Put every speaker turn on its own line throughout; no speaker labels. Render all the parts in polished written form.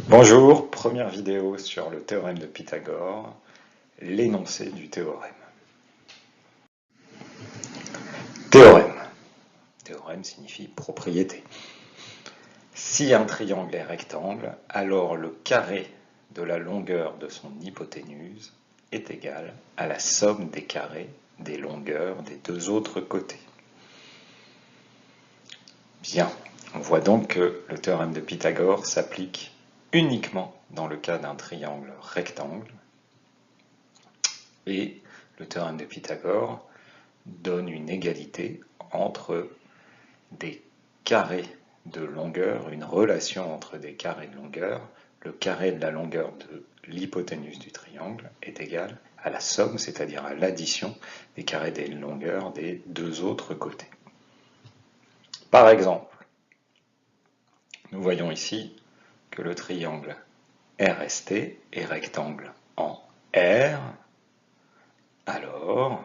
Bonjour, première vidéo sur le théorème de Pythagore, l'énoncé du théorème. Théorème. Théorème signifie propriété. Si un triangle est rectangle, alors le carré de la longueur de son hypoténuse est égal à la somme des carrés des longueurs des deux autres côtés. Bien, on voit donc que le théorème de Pythagore s'applique uniquement dans le cas d'un triangle rectangle, et le théorème de Pythagore donne une égalité entre des carrés de longueur, une relation entre des carrés de longueur. Le carré de la longueur de l'hypoténuse du triangle est égal à la somme, c'est-à-dire à l'addition des carrés des longueurs des deux autres côtés. Par exemple, nous voyons ici que le triangle RST est rectangle en R. Alors,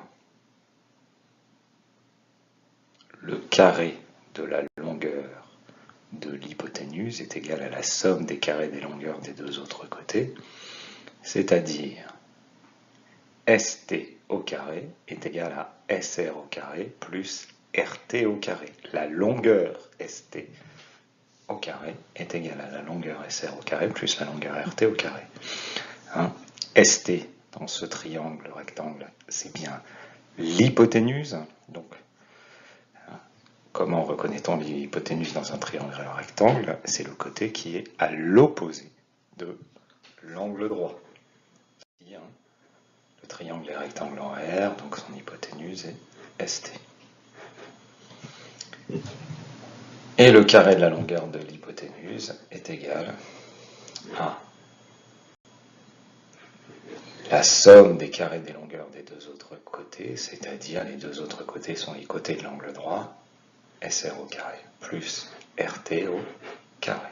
le carré de la longueur de l'hypoténuse est égal à la somme des carrés des longueurs des deux autres côtés, c'est-à-dire ST au carré est égal à SR au carré plus RT au carré. La longueur ST au carré est égale à la longueur SR au carré plus la longueur RT au carré. ST dans ce triangle rectangle, c'est bien l'hypoténuse. Donc, comment reconnaît-on l'hypoténuse dans un triangle rectangle? C'est le côté qui est à l'opposé de l'angle droit. Le triangle est rectangle en R, donc son hypoténuse est ST. Et le carré de la longueur de l'hypoténuse est égal à la somme des carrés des longueurs des deux autres côtés, c'est-à-dire les deux autres côtés sont les côtés de l'angle droit, SR au carré plus RT au carré.